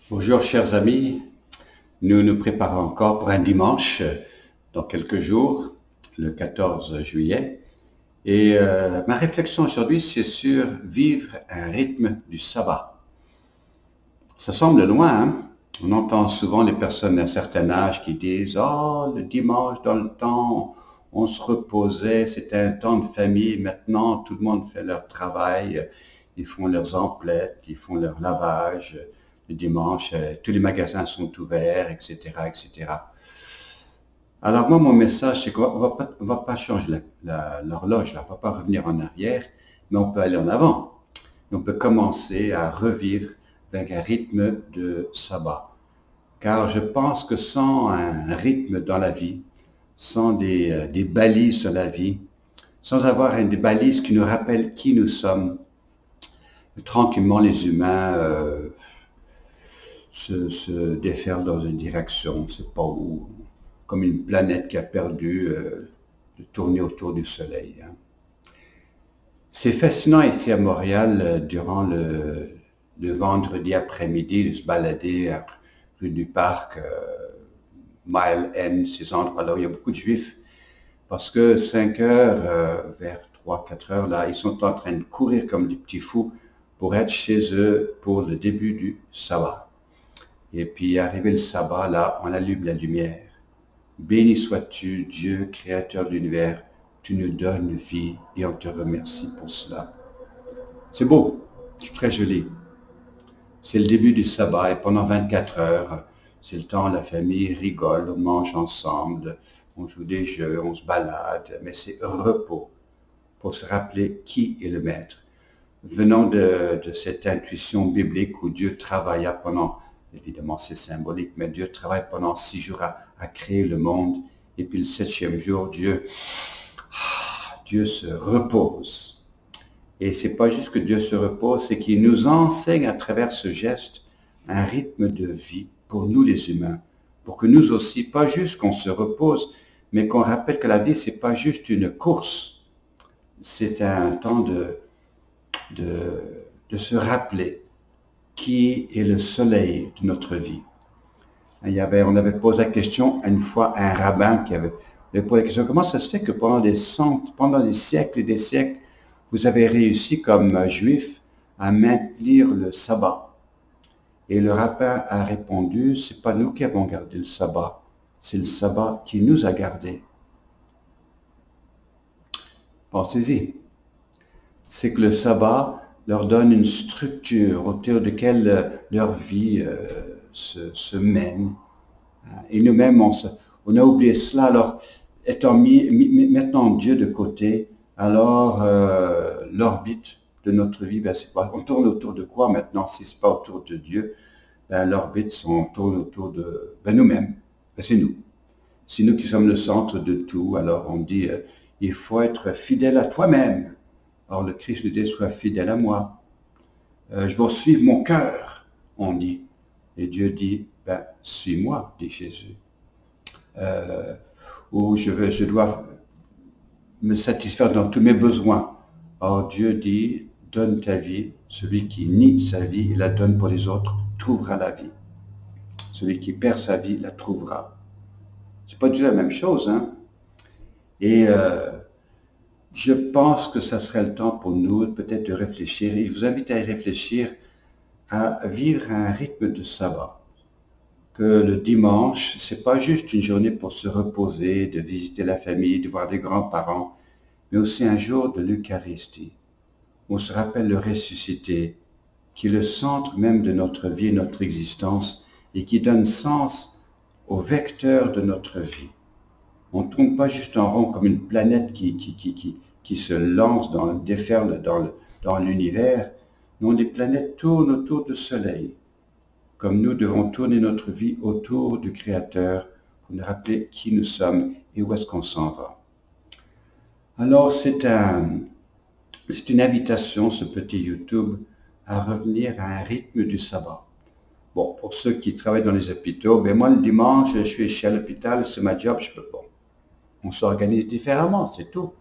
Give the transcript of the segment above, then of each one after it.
Bonjour chers amis, nous nous préparons encore pour un dimanche dans quelques jours, le 14 juillet. Et ma réflexion aujourd'hui, c'est sur vivre un rythme du sabbat. Ça semble loin, hein? On entend souvent les personnes d'un certain âge qui disent «Oh, le dimanche dans le temps, on se reposait, c'était un temps de famille, maintenant tout le monde fait leur travail, ils font leurs emplettes, ils font leur lavage, le dimanche, tous les magasins sont ouverts, etc., etc.» Alors moi, mon message, c'est qu'on va pas changer l'horloge, là, on va pas revenir en arrière, mais on peut aller en avant. On peut commencer à revivre avec un rythme de sabbat. Car je pense que sans un rythme dans la vie, sans des balises sur la vie, sans avoir des balises qui nous rappellent qui nous sommes, tranquillement les humains se déferlent dans une direction, on ne sait pas où, comme une planète qui a perdu de tourner autour du soleil. Hein. C'est fascinant ici à Montréal, durant le vendredi après-midi, de se balader rue du Parc, Mile End, ces endroits-là où il y a beaucoup de Juifs, parce que 5 heures, vers 3-4 heures, là, ils sont en train de courir comme des petits fous pour être chez eux pour le début du sabbat. Et puis, arrivé le sabbat, là, on allume la lumière. Béni sois-tu, Dieu, créateur de l'univers, tu nous donnes vie et on te remercie pour cela. C'est beau, c'est très joli. C'est le début du sabbat et pendant 24 heures, c'est le temps où la famille rigole, on mange ensemble, on joue des jeux, on se balade, mais c'est repos pour se rappeler qui est le maître. Venant de cette intuition biblique où Dieu travailla pendant, évidemment c'est symbolique, mais Dieu travaille pendant 6 jours à créer le monde, et puis le 7e jour, Dieu se repose. Et c'est pas juste que Dieu se repose, c'est qu'il nous enseigne à travers ce geste un rythme de vie pour nous les humains, pour que nous aussi, pas juste qu'on se repose, mais qu'on rappelle que la vie, c'est pas juste une course, c'est un temps de se rappeler qui est le soleil de notre vie. On avait posé la question une fois à un rabbin qui avait posé la question, comment ça se fait que pendant des siècles et des siècles, vous avez réussi comme juif à maintenir le sabbat? Et le rabbin a répondu, c'est pas nous qui avons gardé le sabbat, c'est le sabbat qui nous a gardés. Pensez-y. C'est que le sabbat leur donne une structure autour de laquelle leur vie se mène. Et nous-mêmes, on a oublié cela. Alors, étant maintenant Dieu de côté, alors l'orbite de notre vie, ben, c'est pas, on tourne autour de quoi maintenant si ce n'est pas autour de Dieu? Ben, l'orbite, on tourne autour de nous-mêmes. Ben, c'est nous. C'est nous qui sommes le centre de tout. Alors on dit, il faut être fidèle à toi-même. Or le Christ nous dit, sois fidèle à moi. Je vais suivre mon cœur, on dit. Et Dieu dit, ben, suis-moi, dit Jésus. Ou je dois me satisfaire dans tous mes besoins. Or Dieu dit, donne ta vie. Celui qui nie sa vie et la donne pour les autres trouvera la vie. Celui qui perd sa vie la trouvera. C'est pas du tout la même chose, hein. Et je pense que ça serait le temps pour nous peut-être de réfléchir. Et je vous invite à y réfléchir, à vivre un rythme de sabbat. Que le dimanche, c'est pas juste une journée pour se reposer, de visiter la famille, de voir des grands-parents, mais aussi un jour de l'Eucharistie. On se rappelle le ressuscité, qui est le centre même de notre vie, notre existence, et qui donne sens au vecteur de notre vie. On ne tourne pas juste en rond comme une planète qui se lance, déferle dans l'univers. Non, les planètes tournent autour du soleil, comme nous devons tourner notre vie autour du Créateur pour nous rappeler qui nous sommes et où est-ce qu'on s'en va. Alors c'est une invitation, ce petit YouTube, à revenir à un rythme du sabbat. Bon, pour ceux qui travaillent dans les hôpitaux, ben moi le dimanche, je suis chez l'hôpital, c'est ma job, je peux pas. On s'organise différemment, c'est tout.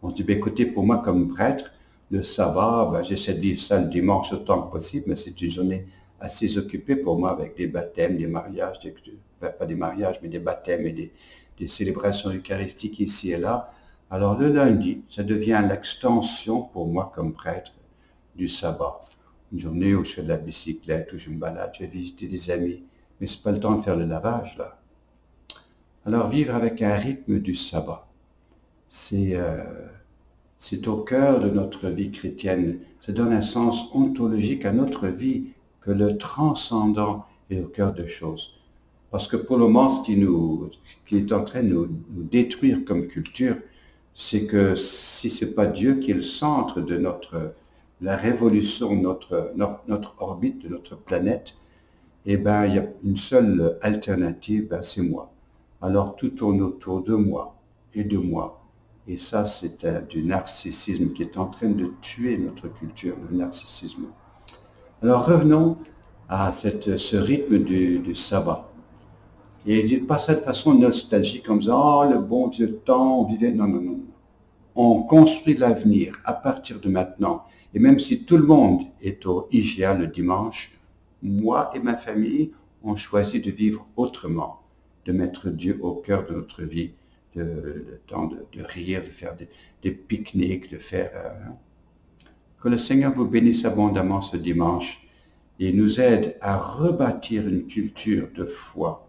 On se dit, ben écoutez, pour moi comme prêtre, le sabbat, ben, j'essaie de vivre ça le dimanche autant que possible, mais c'est une journée assez occupé pour moi avec des baptêmes, des mariages, pas des mariages, mais des baptêmes et des célébrations eucharistiques ici et là. Alors le lundi, ça devient l'extension pour moi comme prêtre du sabbat. Une journée où je fais de la bicyclette, où je me balade, je vais visiter des amis, mais c'est pas le temps de faire le lavage là. Alors vivre avec un rythme du sabbat, c'est au cœur de notre vie chrétienne. Ça donne un sens ontologique à notre vie, que le transcendant est au cœur de choses. Parce que pour le moment, ce qui est en train de nous détruire comme culture, c'est que si ce n'est pas Dieu qui est le centre de la révolution de notre orbite, de notre planète, eh bien, il y a une seule alternative, ben, c'est moi. Alors tout tourne autour de moi et de moi. Et ça, c'est du narcissisme qui est en train de tuer notre culture, le narcissisme. Alors revenons à ce rythme du sabbat. Et il dit pas ça de façon nostalgique, comme ça, oh le bon vieux temps, on vivait. Non, non, non. On construit l'avenir à partir de maintenant. Et même si tout le monde est au IGA le dimanche, moi et ma famille, on choisit de vivre autrement, de mettre Dieu au cœur de notre vie, le temps de rire, de faire des pique-niques, de faire... Que le Seigneur vous bénisse abondamment ce dimanche et nous aide à rebâtir une culture de foi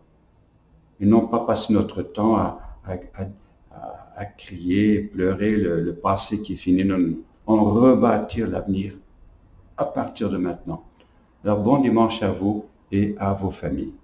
et non pas passer notre temps à crier, pleurer le passé qui est fini. Non, non, on rebâtir l'avenir à partir de maintenant. Alors bon dimanche à vous et à vos familles.